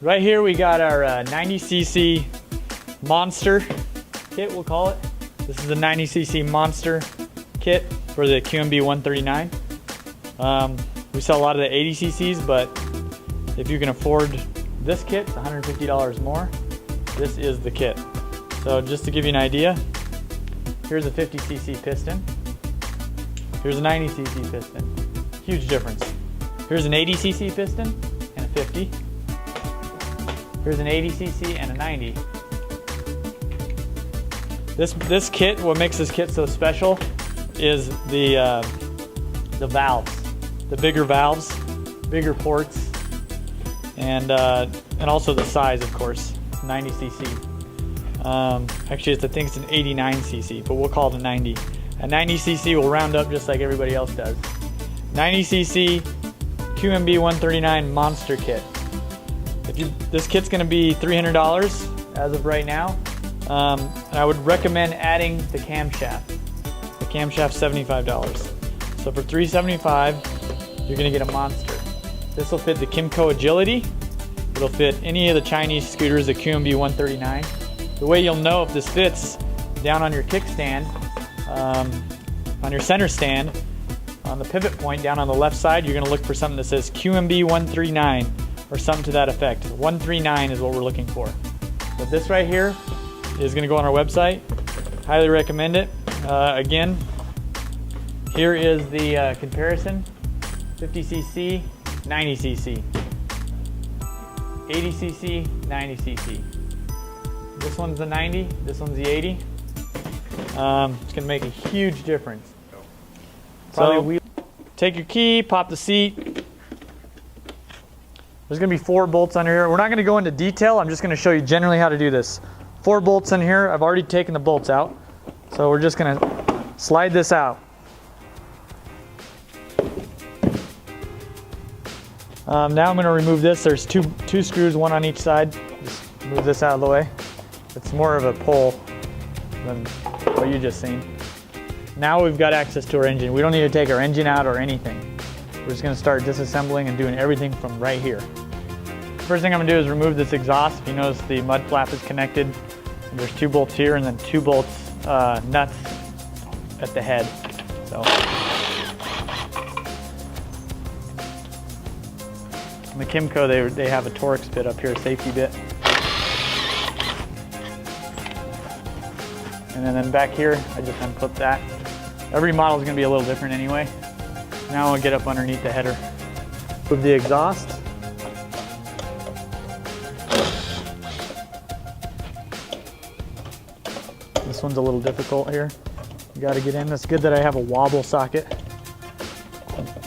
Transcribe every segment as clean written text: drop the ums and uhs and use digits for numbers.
Right here we got our 90cc monster kit, we'll call it. This is the 90cc monster kit for the qmb139. We sell a lot of the 80cc's, but if you can afford this kit, it's $150 more. This is the kit. So just to give you an idea, here's a 50cc piston. Here's a 90cc piston. Huge difference. Here's an 80cc piston and a 50. Here's an 80cc and a 90. This kit, what makes this kit so special is the valves, the bigger valves, bigger ports, and also the size, of course, 90cc. Actually, I think it's an 89cc, but we'll call it a 90. A 90cc will round up just like everybody else does. 90cc qmb139 monster kit. This kit's going to be $300 as of right now. And I would recommend adding the camshaft. The camshaft's $75. So for $375, you're going to get a monster. This will fit the Kymco Agility. It'll fit any of the Chinese scooters, the qmb139. The way you'll know if this fits, down on your kickstand, on your center stand, on the pivot point down on the left side, you're going to look for something that says qmb139 or something to that effect. 139 is what we're looking for. But this right here is going to go on our website. Highly recommend it. Again, here is the comparison: 50cc, 90cc, 80cc, 90cc. This one's the 90, this one's the 80. It's going to make a huge difference. So take your key, pop the seat. There's going to be 4 bolts under here. We're not going to go into detail. I'm just going to show you generally how to do this. 4 bolts in here. I've already taken the bolts out. So we're just going to slide this out. Now I'm going to remove this. There's two screws, one on each side. Just move this out of the way. It's more of a pull than what you just seen. Now we've got access to our engine. We don't need to take our engine out or anything. We're just going to start disassembling and doing everything from right here. First thing I'm going to do is remove this exhaust. If you notice, the mud flap is connected. And there's 2 bolts here and then 2 bolts, nuts at the head. So, in the Kymco, they have a Torx bit up here, a safety bit. And then back here, I just unclip that. Every model is going to be a little different anyway. Now I'll get up underneath the header. Move the exhaust. This one's a little difficult here. You got to get in. It's good that I have a wobble socket.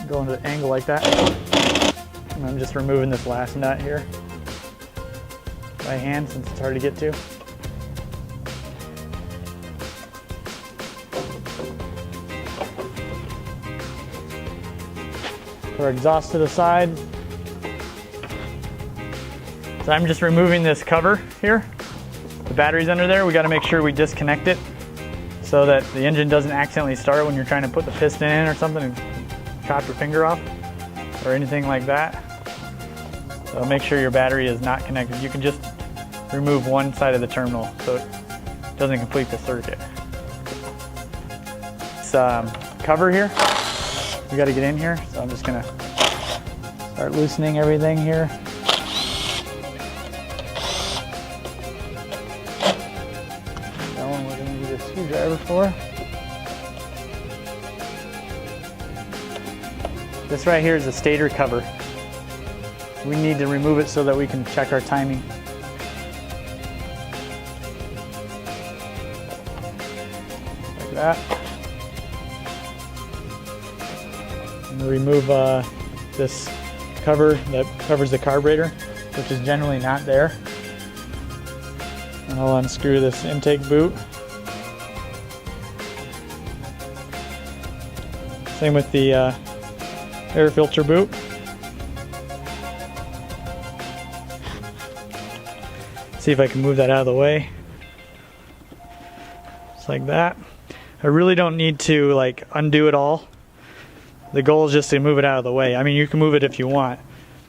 Go into the angle like that. And I'm just removing this last nut here by hand since it's hard to get to. Put our exhaust to the side. So I'm just removing this cover here. The battery's under there. We got to make sure we disconnect it so that the engine doesn't accidentally start when you're trying to put the piston in or something and chop your finger off or anything like that. So make sure your battery is not connected. You can just remove one side of the terminal so it doesn't complete the circuit. This cover here, we got to get in here, so I'm just going to start loosening everything here. That one we're going to need a screwdriver for. This right here is the stator cover. We need to remove it so that we can check our timing. Like that. And we'll remove this cover that covers the carburetor, which is generally not there. And I'll unscrew this intake boot. Same with the air filter boot. See if I can move that out of the way. Just like that. I really don't need to like undo it all. The goal is just to move it out of the way. I mean, you can move it if you want,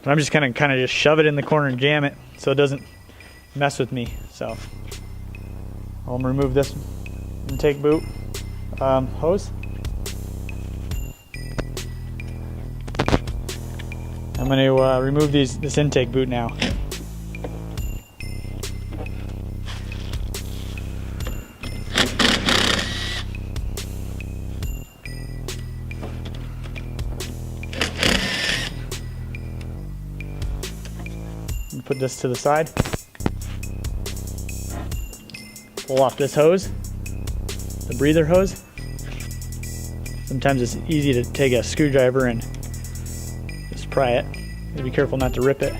but I'm just gonna kind of just shove it in the corner and jam it. so it doesn't mess with me. So I'll remove this intake boot hose. I'm going to remove this intake boot now. Put this to the side. Pull off this hose, the breather hose. Sometimes it's easy to take a screwdriver and just pry it. Be careful not to rip it.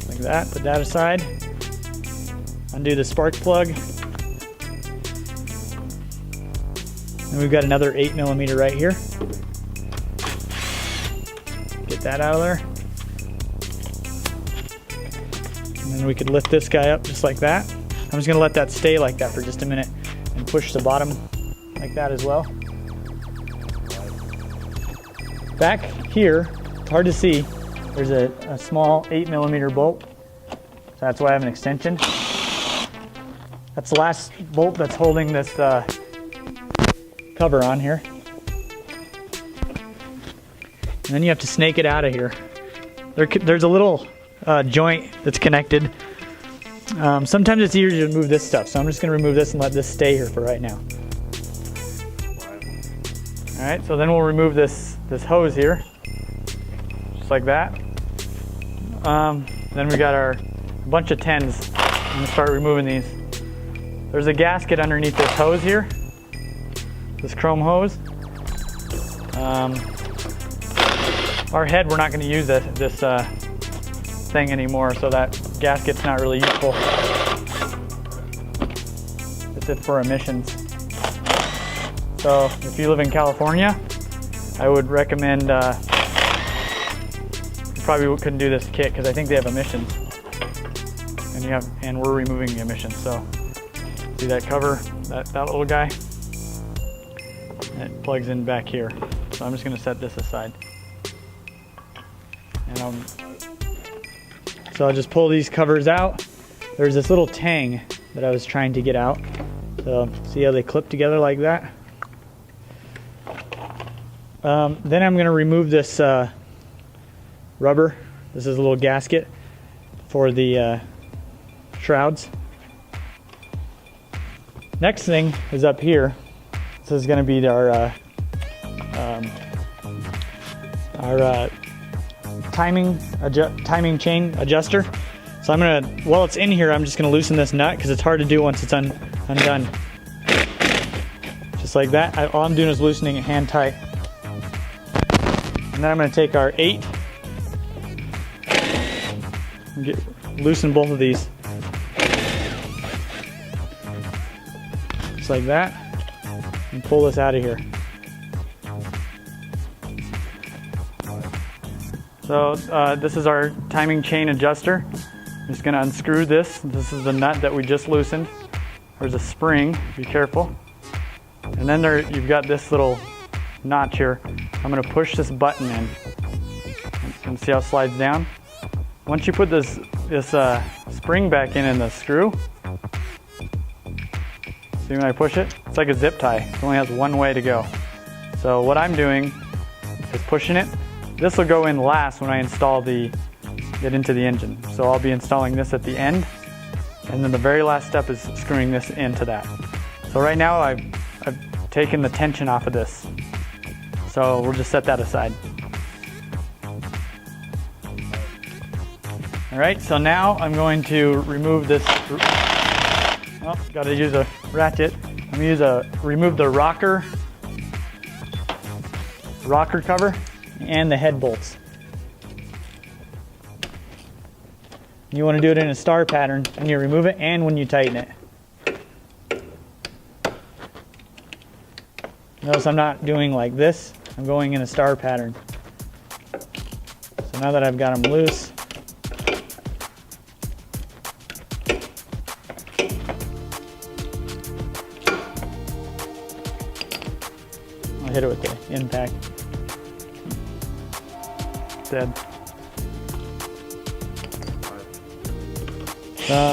Like that, put that aside. Undo the spark plug. And we've got another 8mm right here. Get that out of there. And then we could lift this guy up just like that. I'm just gonna let that stay like that for just a minute and push the bottom like that as well. Back here, it's hard to see, there's a small 8mm bolt. So that's why I have an extension. That's the last bolt that's holding this cover on here. And then you have to snake it out of here. There's a little joint that's connected. Sometimes it's easier to move this stuff, so I'm just gonna remove this and let this stay here for right now. All right, so then we'll remove this hose here, just like that. Then we got our bunch of 10s. I'm gonna start removing these. There's a gasket underneath this hose here, this chrome hose. Our head, we're not gonna use this thing anymore, so that gasket's not really useful. It's it for emissions. So if you live in California, I would recommend, you probably couldn't do this kit because I think they have emissions. And we're removing the emissions. So see that cover, that little guy? It plugs in back here. So I'm just gonna set this aside. And so I'll just pull these covers out. There's this little tang that I was trying to get out. So see how they clip together like that? Then I'm going to remove this rubber. This is a little gasket for the shrouds. Next thing is up here. This is going to be our timing chain adjuster. So I'm going to, while it's in here, I'm just going to loosen this nut because it's hard to do once it's undone. Just like that. All I'm doing is loosening it hand tight. And then I'm going to take our 8 and loosen both of these. Just like that. And pull this out of here. So this is our timing chain adjuster. I'm just going to unscrew this. This is the nut that we just loosened. There's a spring, be careful. And then you've got this little notch here. I'm going to push this button in and see how it slides down. Once you put this spring back in the screw, see when I push it? It's like a zip tie. It only has one way to go. So what I'm doing is pushing it. This will go in last when I install it into the engine. So I'll be installing this at the end, and then the very last step is screwing this into that. So right now I've taken the tension off of this. So we'll just set that aside. All right, so now I'm going to remove this. Oh, got to use a ratchet. I'm going to remove the rocker cover and the head bolts. You want to do it in a star pattern, and you remove it and when you tighten it. Notice I'm not doing like this. I'm going in a star pattern. So now that I've got them loose, I'll hit it with the impact. instead.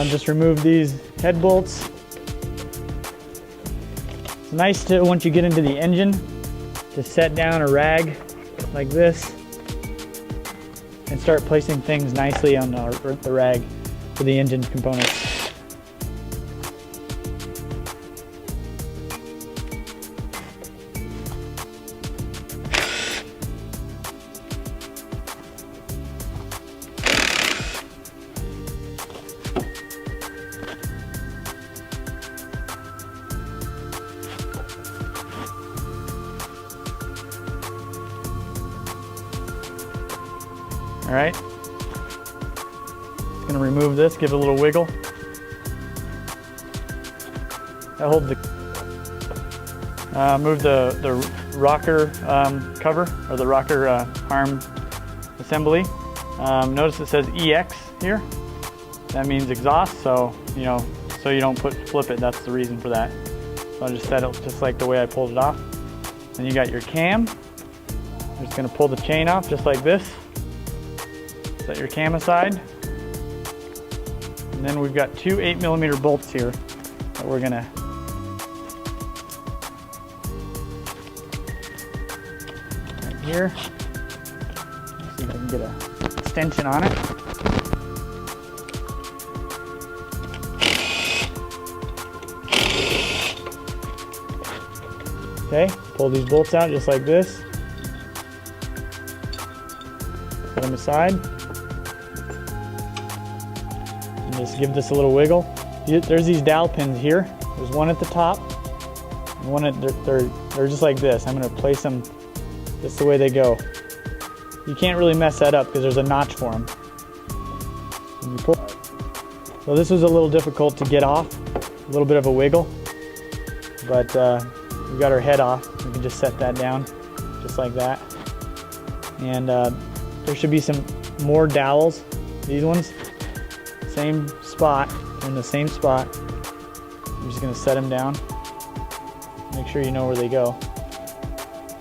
Just remove these head bolts. It's nice to, once you get into the engine, to set down a rag like this and start placing things nicely on the rag for the engine components. All right, just gonna remove this, give it a little wiggle. That holds the, move the rocker cover, or the rocker arm assembly. Notice it says EX here. That means exhaust, so you know, so you don't flip it, that's the reason for that. So I'll just set it just like the way I pulled it off. Then you got your cam. I'm just gonna pull the chain off just like this. Set your cam aside. And then we've got two 8mm bolts here that we're gonna right here. Let's see if I can get a extension on it. Okay, pull these bolts out just like this. Put them aside. And just give this a little wiggle. There's these dowel pins here. There's one at the top, and one at they're just like this. I'm going to place them just the way they go. You can't really mess that up because there's a notch for them. And you pull. So this was a little difficult to get off. A little bit of a wiggle, but we got our head off. We can just set that down just like that. And there should be some more dowels. These ones, same spot, in the same spot. I'm just gonna set them down. Make sure you know where they go.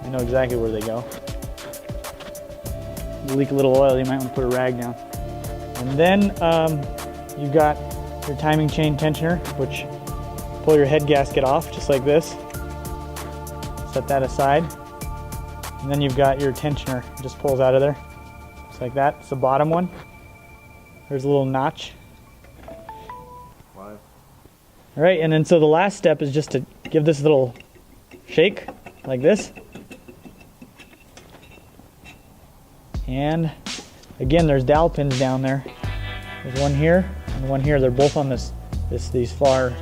I know exactly where they go. You leak a little oil, you might want to put a rag down. And then you've got your timing chain tensioner, which pull your head gasket off just like this. Set that aside. And then you've got your tensioner. It just pulls out of there. Just like that. It's the bottom one. There's a little notch. All right, and then so the last step is just to give this a little shake, like this. And again, there's dowel pins down there. There's one here and one here. They're both on these far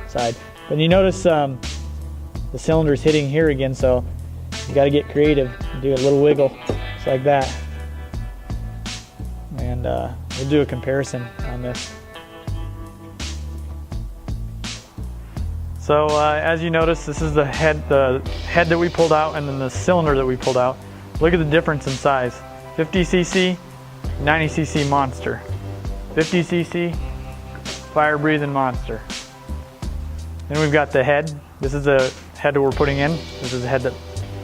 side. But you notice the cylinder's hitting here again, so you got to get creative. Do a little wiggle, just like that. And we'll do a comparison on this. So as you notice, this is the head that we pulled out, and then the cylinder that we pulled out. Look at the difference in size. 50cc, 90cc monster. 50cc, fire-breathing monster. Then we've got the head. This is the head that we're putting in. This is the head that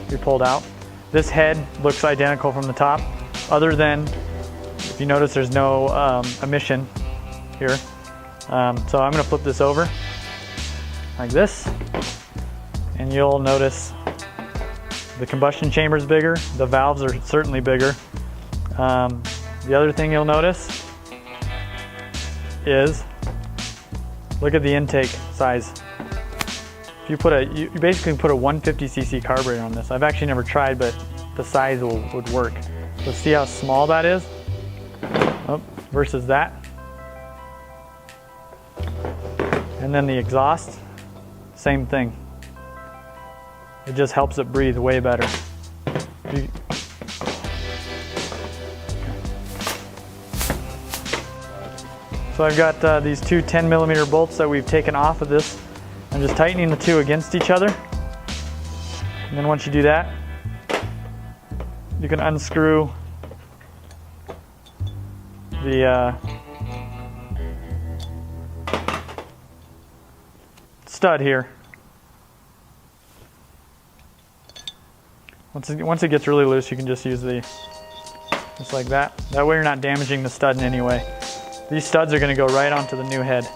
we pulled out. This head looks identical from the top, other than, if you notice, there's no emission here. So I'm gonna flip this over like this, and you'll notice the combustion chamber is bigger. The valves are certainly bigger. The other thing you'll notice is, look at the intake size. If you basically put a 150cc carburetor on this. I've actually never tried, but the size would work. So see how small that is versus that. And then the exhaust, same thing. It just helps it breathe way better. So I've got these two 10mm bolts that we've taken off of this. I'm just tightening the two against each other. And then once you do that, you can unscrew the stud here. Once it gets really loose, you can just use the just like that. That way you're not damaging the stud in any way. These studs are gonna go right onto the new head.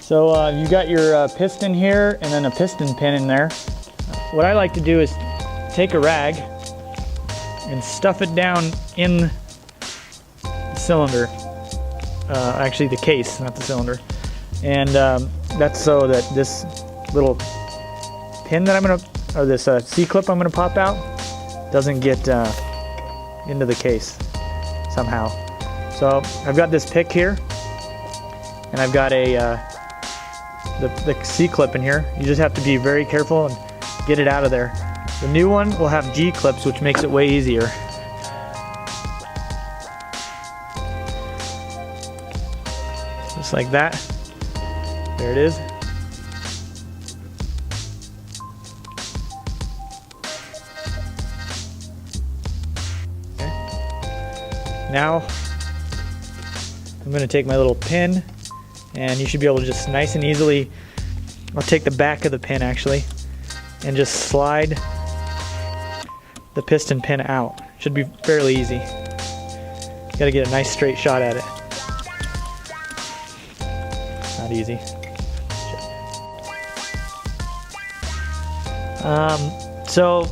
So you got your piston here and then a piston pin in there. What I like to do is take a rag and stuff it down in the cylinder. Actually the case, not the cylinder. And that's so that this little pin that I'm gonna, or this C-clip I'm gonna pop out doesn't get into the case somehow. So I've got this pick here and I've got a the C-clip in here. You just have to be very careful and get it out of there. The new one will have G-clips, which makes it way easier. Just like that. There it is. Okay. Now I'm going to take my little pin, and you should be able to just nice and easily, I'll take the back of the pin actually, and just slide the piston pin out. Should be fairly easy. Got to get a nice straight shot at it. Not easy. So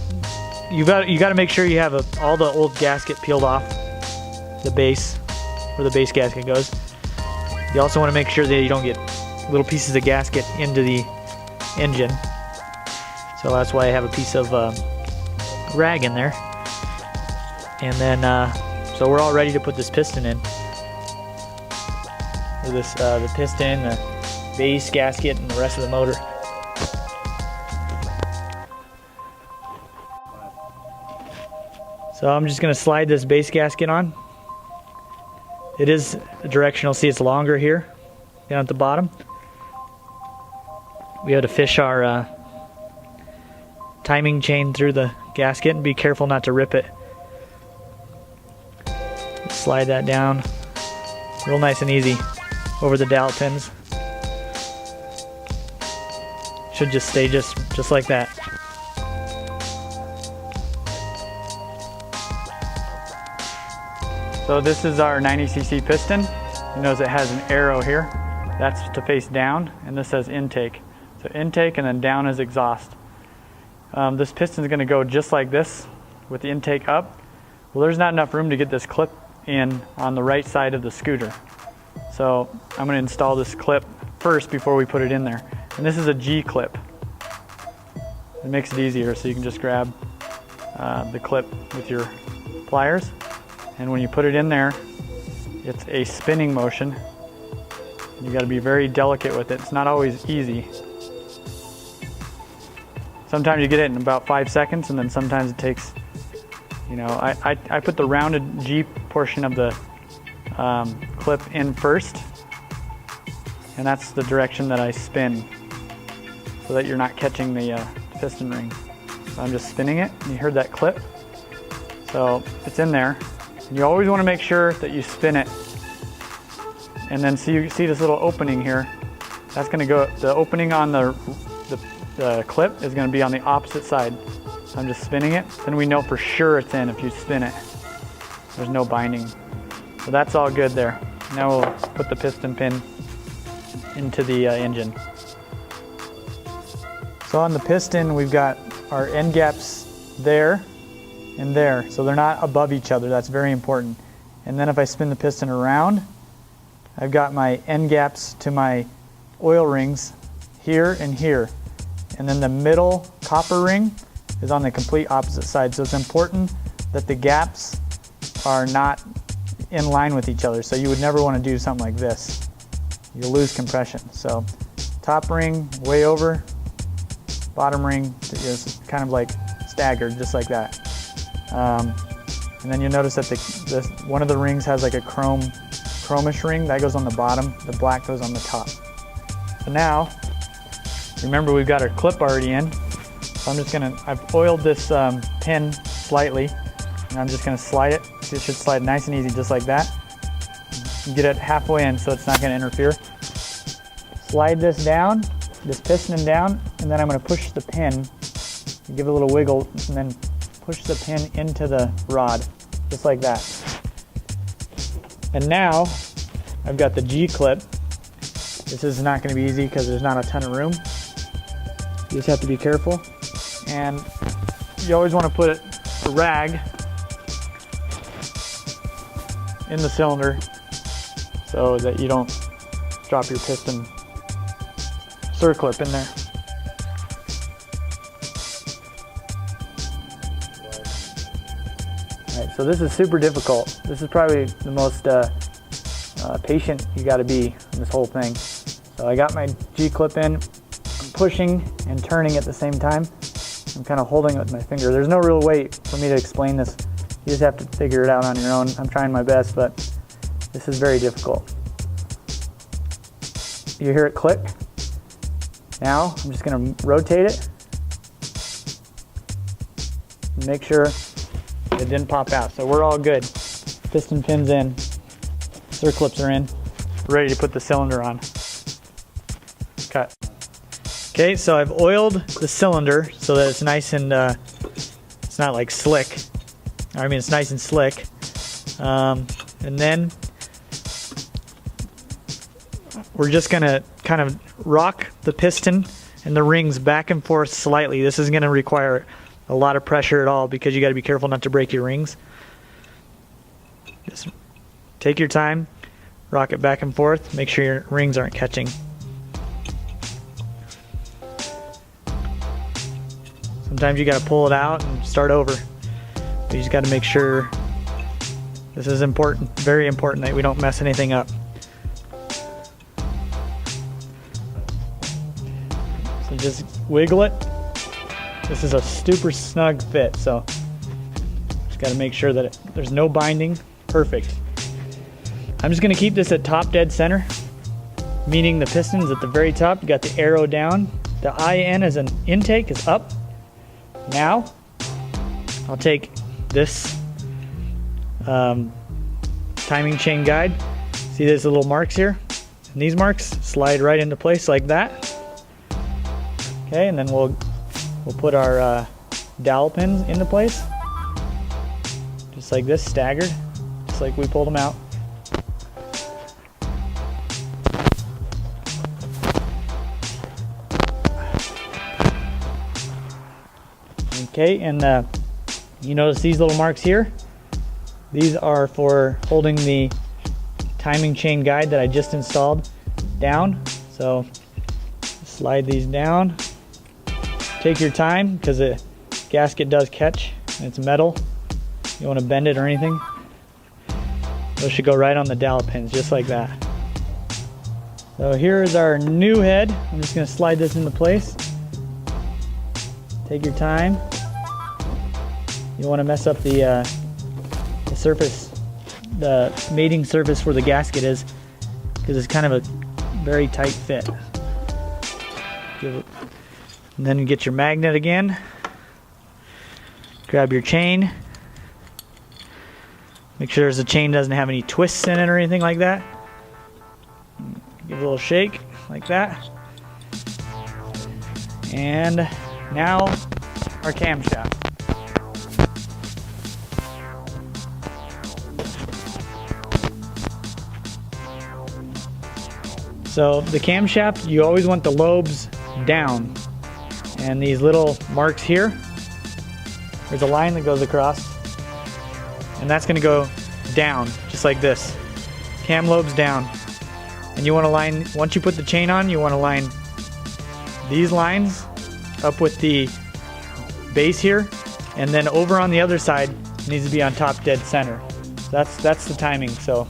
you got to make sure you have all the old gasket peeled off the base, where the base gasket goes. You also want to make sure that you don't get little pieces of gasket into the engine. So that's why I have a piece of rag in there. And then, so we're all ready to put this piston in. This, the piston, the base gasket, and the rest of the motor. So I'm just going to slide this base gasket on. It is directional. See, it's longer here, down at the bottom. We had to fish our timing chain through the gasket and be careful not to rip it. Slide that down real nice and easy over the dowel pins. Should just stay just like that. So this is our 90cc piston. You notice it has an arrow here. That's to face down, and this says intake. So intake, and then down is exhaust. This piston is going to go just like this with the intake up. Well, there's not enough room to get this clip in on the right side of the scooter. So I'm going to install this clip first before we put it in there. And this is a G clip. It makes it easier, so you can just grab the clip with your pliers. And when you put it in there, it's a spinning motion. You got to be very delicate with it. It's not always easy. Sometimes you get it in about 5 seconds, and then sometimes it takes, you know, I put the rounded G portion of the clip in first, and that's the direction that I spin, so that you're not catching the piston ring. So I'm just spinning it, and you heard that clip. So it's in there. And you always want to make sure that you spin it, and then see this little opening here. That's going to go, the opening on the clip is going to be on the opposite side. So I'm just spinning it. Then we know for sure it's in if you spin it. There's no binding. So that's all good there. Now we'll put the piston pin into the engine. So on the piston, we've got our end gaps there and there. So they're not above each other. That's very important. And then if I spin the piston around, I've got my end gaps to my oil rings here and here. And then the middle copper ring is on the complete opposite side. So it's important that the gaps are not in line with each other. So you would never want to do something like this. You'll lose compression. So top ring way over, bottom ring is kind of like staggered, just like that. And then you'll notice that one of the rings has like a chromish ring that goes on the bottom, the black goes on the top. So now, remember we've got our clip already in. So I've oiled this pin slightly, and I'm just gonna slide it. It should slide nice and easy, just like that. You get it halfway in so it's not gonna interfere. Slide this down, this piston down, and and then I'm going to push the pin, give it a little wiggle, and then push the pin into the rod, just like that. And now I've got the G-clip. This is not going to be easy because there's not a ton of room. You just have to be careful. And you always want to put a rag in the cylinder so that you don't drop your piston circlip in there. Alright, so this is super difficult. This is probably the most patient you got to be in this whole thing. So I got my G-clip in, I'm pushing and turning at the same time. I'm kind of holding it with my finger. There's no real way for me to explain this. You just have to figure it out on your own. I'm trying my best, but this is very difficult. You hear it click. Now I'm just going to rotate it. Make sure it didn't pop out. So we're all good. Piston pin's in. Circlips are in. We're ready to put the cylinder on. Cut. Okay, so I've oiled the cylinder so that it's nice and it's not like slick. I mean, it's nice and slick. And then we're just gonna kind of rock the piston and the rings back and forth slightly. This is gonna require a lot of pressure at all because you gotta be careful not to break your rings. Just take your time, rock it back and forth, make sure your rings aren't catching. Sometimes you gotta pull it out and start over. You just gotta make sure. This is important, very important that we don't mess anything up. So just wiggle it. This is a super snug fit, so just gotta make sure that there's no binding. Perfect. I'm just gonna keep this at top dead center, meaning the piston's at the very top. You got the arrow down. The IN as an intake is up. Now, I'll take this timing chain guide. See there's little marks here? And these marks slide right into place like that. Okay, and then we'll put our dowel pins into place. Just like this, staggered, just like we pulled them out. Okay, and you notice these little marks here? These are for holding the timing chain guide that I just installed down. So slide these down. Take your time because the gasket does catch and it's metal. You don't want to bend it or anything. Those should go right on the dowel pins, just like that. So here's our new head. I'm just going to slide this into place. Take your time. You don't want to mess up the surface, the mating surface where the gasket is, because it's kind of a very tight fit. And then get your magnet again. Grab your chain. Make sure the chain doesn't have any twists in it or anything like that. Give it a little shake like that. And now our camshaft. So the camshaft, you always want the lobes down. And these little marks here, there's a line that goes across. And that's gonna go down, just like this. Cam lobes down. And you wanna line, once you put the chain on, you wanna line these lines up with the base here. And then over on the other side, it needs to be on top dead center. That's the timing, so.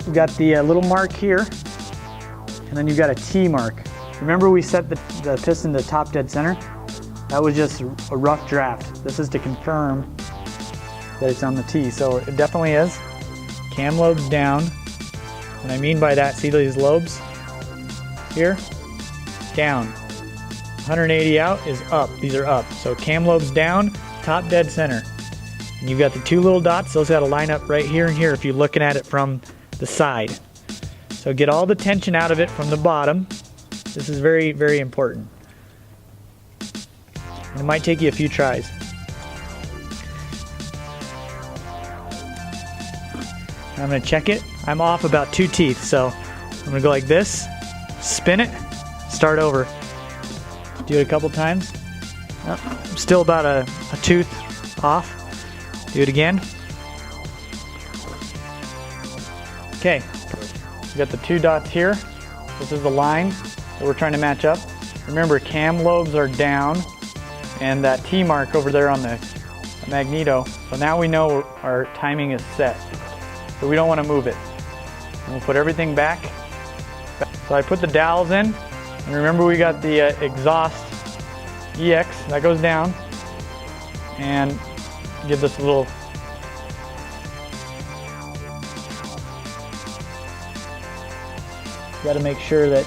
We've got the little mark here, and then you've got a T mark. Remember we set the piston to top dead center? That was just a rough draft. This is to confirm that it's on the T, so it definitely is. Cam lobes down, and I mean by that, see these lobes here? Down. 180 out is up, these are up. So cam lobes down, top dead center. And you've got the two little dots, those got to line up right here and here if you're looking at it from the side. So get all the tension out of it from the bottom. This is very, very important. And it might take you a few tries. I'm gonna check it. I'm off about 2 teeth, so I'm gonna go like this, spin it, start over. Do it a couple times. Oh, I'm still about a tooth off. Do it again. Okay, we got the 2 dots here. This is the line that we're trying to match up. Remember, cam lobes are down and that T mark over there on the magneto. So now we know our timing is set. So we don't want to move it. And we'll put everything back. So I put the dowels in, and remember we got the exhaust EX that goes down and give this a little. Got to make sure that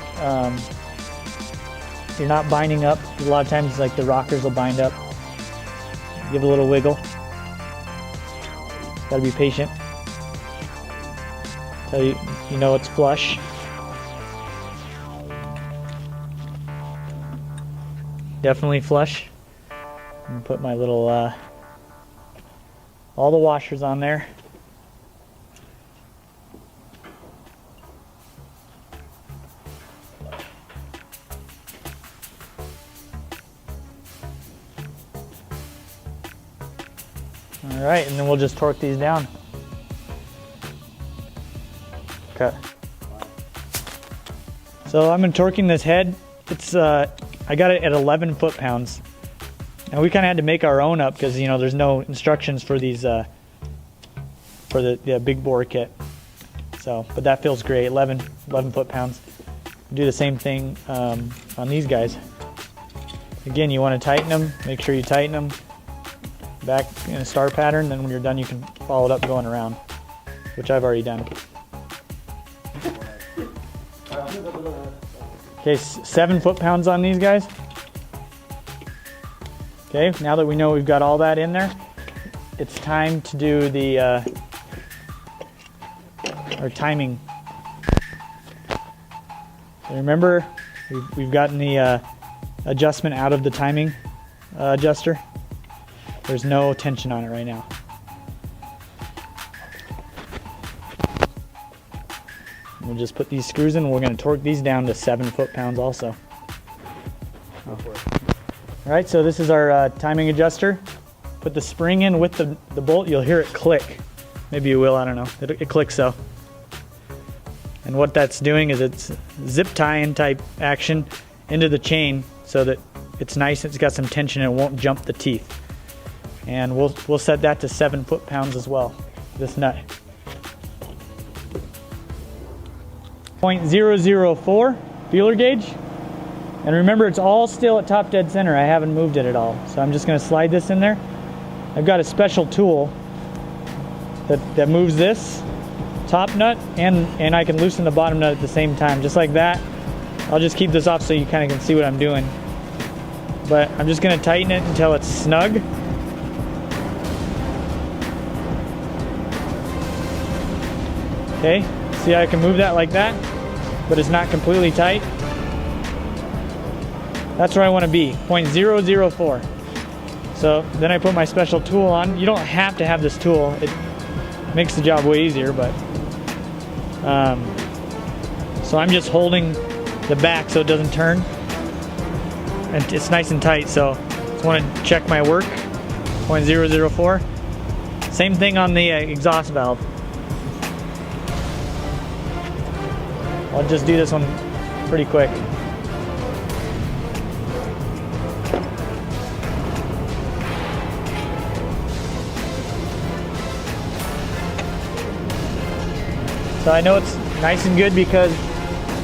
you're not binding up. A lot of times, like the rockers will bind up. Give it a little wiggle. Got to be patient. Till you know it's flush. Definitely flush. I'm gonna put my little all the washers on there. All right, and then we'll just torque these down. Okay. So I'm torquing this head. It's I got it at 11 foot-pounds. And we kind of had to make our own up because, you know, there's no instructions for these for the big bore kit. So, but that feels great. 11 foot-pounds. Do the same thing on these guys. Again, you want to tighten them. Make sure you tighten them back in a star pattern. Then when you're done, you can follow it up going around, which I've already done. Okay, 7 foot-pounds on these guys. Okay, now that we know we've got all that in there, it's time to do the our timing. So remember, we've gotten the adjustment out of the timing adjuster. There's no tension on it right now. We'll just put these screws in and we're going to torque these down to 7 foot-pounds also. Alright, so this is our timing adjuster. Put the spring in with the bolt, you'll hear it click. Maybe you will, I don't know. It clicks so. And what that's doing is it's zip tie-in type action into the chain so that it's nice, it's got some tension and it won't jump the teeth. And we'll set that to 7 foot-pounds as well, this nut. 0.004 feeler gauge. And remember, it's all still at top dead center. I haven't moved it at all. So I'm just going to slide this in there. I've got a special tool that moves this top nut and I can loosen the bottom nut at the same time, just like that. I'll just keep this off so you kind of can see what I'm doing. But I'm just going to tighten it until it's snug. Okay, see how I can move that like that, but it's not completely tight. That's where I want to be, 0.004. So then I put my special tool on. You don't have to have this tool. It makes the job way easier, but so I'm just holding the back so it doesn't turn. And it's nice and tight, so just want to check my work, 0.004. Same thing on the exhaust valve. I'll just do this one pretty quick. So I know it's nice and good because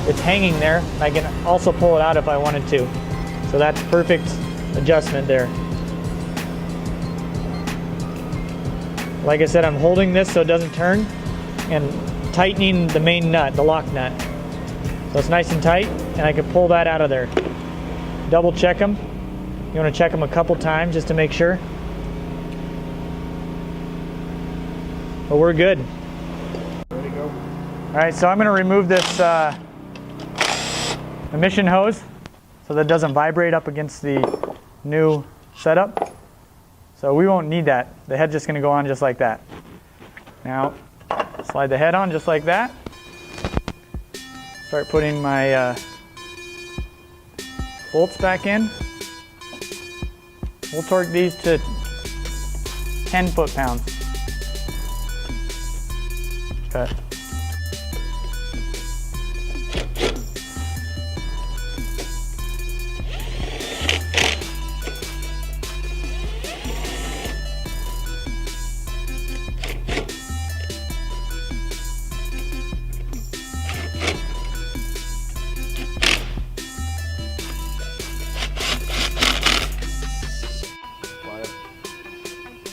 it's hanging there. I can also pull it out if I wanted to. So that's perfect adjustment there. Like I said, I'm holding this so it doesn't turn and tightening the main nut, the lock nut. So it's nice and tight, and I can pull that out of there. Double check them. You want to check them a couple times just to make sure. But we're good. Ready to go. All right, so I'm going to remove this emission hose so that it doesn't vibrate up against the new setup. So we won't need that. The head's just going to go on just like that. Now, slide the head on just like that. Start putting my bolts back in. We'll torque these to 10 foot-pounds. Okay.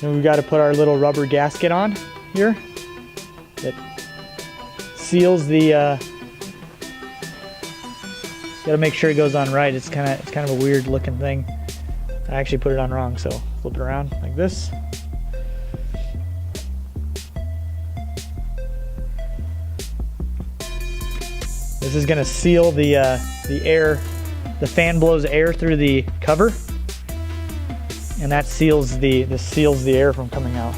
Then we've got to put our little rubber gasket on here that seals the. Got to make sure it goes on right. It's kind of a weird looking thing. I actually put it on wrong, so flip it around like this. This is going to seal the air. The fan blows air through the cover. And that seals the air from coming out.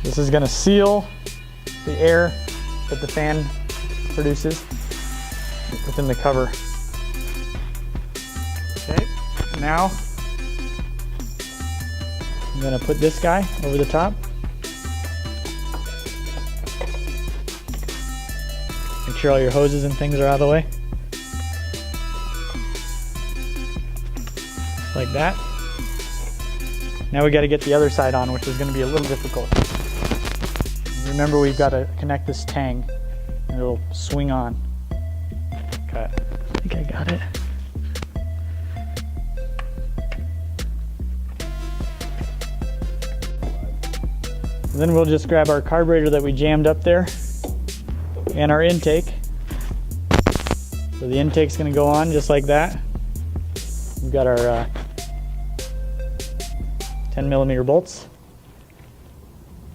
This is going to seal the air that the fan produces within the cover. Okay, now I'm going to put this guy over the top. Make sure all your hoses and things are out of the way. Like that. Now we got to get the other side on, which is going to be a little difficult. Remember, we've got to connect this tang and it'll swing on. Okay, I think I got it. And then we'll just grab our carburetor that we jammed up there and our intake. So the intake's going to go on just like that. We've got our 10mm bolts.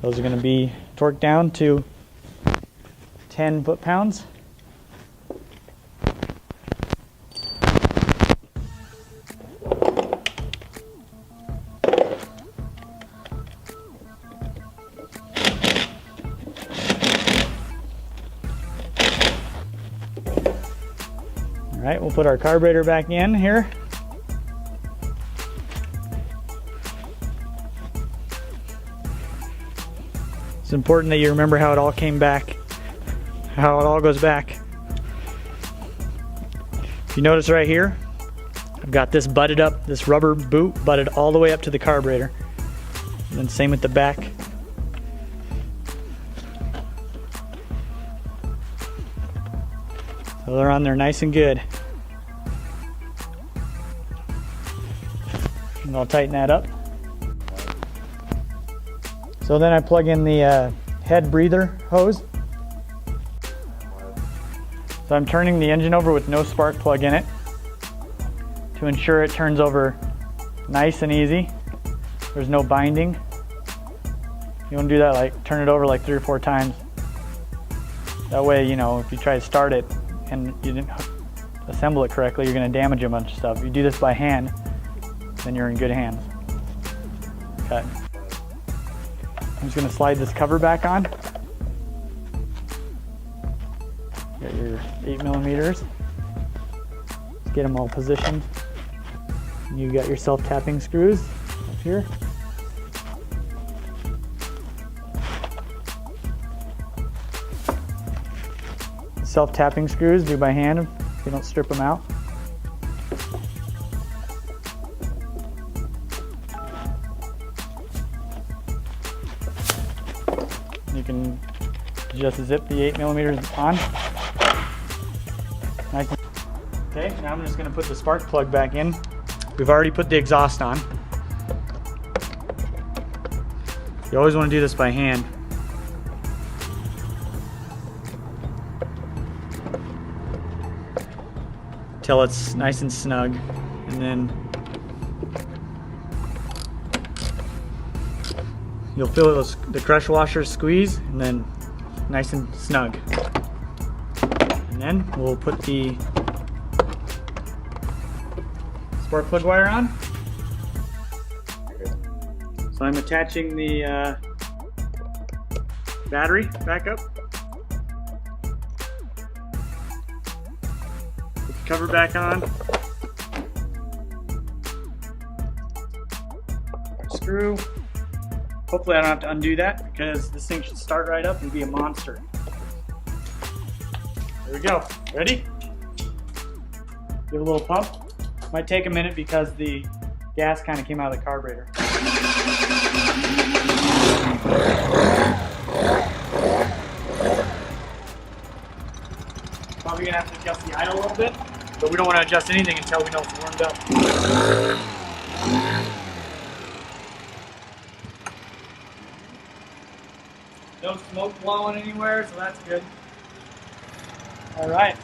Those are going to be torqued down to 10 foot-pounds. All right, we'll put our carburetor back in here. It's important that you remember how it all came back, how it all goes back. If you notice right here, I've got this butted up, this rubber boot butted all the way up to the carburetor. And then same with the back. So they're on there nice and good. And I'll tighten that up. So then I plug in the head breather hose. So I'm turning the engine over with no spark plug in it to ensure it turns over nice and easy. There's no binding. You want to do that, like turn it over like 3 or 4 times. That way, you know, if you try to start it and you didn't assemble it correctly, you're going to damage a bunch of stuff. If you do this by hand, then you're in good hands. Okay. I'm just going to slide this cover back on. Got your 8mm. Let's get them all positioned. You got your self-tapping screws up here. Self-tapping screws, do by hand if you don't strip them out. You can just zip the 8mm on. Nice. Okay, now I'm just going to put the spark plug back in. We've already put the exhaust on. You always want to do this by hand. Till it's nice and snug, and then you'll feel the crush washers squeeze, and then nice and snug. And then we'll put the spark plug wire on. So I'm attaching the battery back up. Put the cover back on. Screw. Hopefully I don't have to undo that because this thing should start right up and be a monster. There we go. Ready? Give it a little pump. Might take a minute because the gas kind of came out of the carburetor. Probably gonna have to adjust the idle a little bit, but we don't want to adjust anything until we know it's warmed up. No smoke blowing anywhere, so that's good. All right.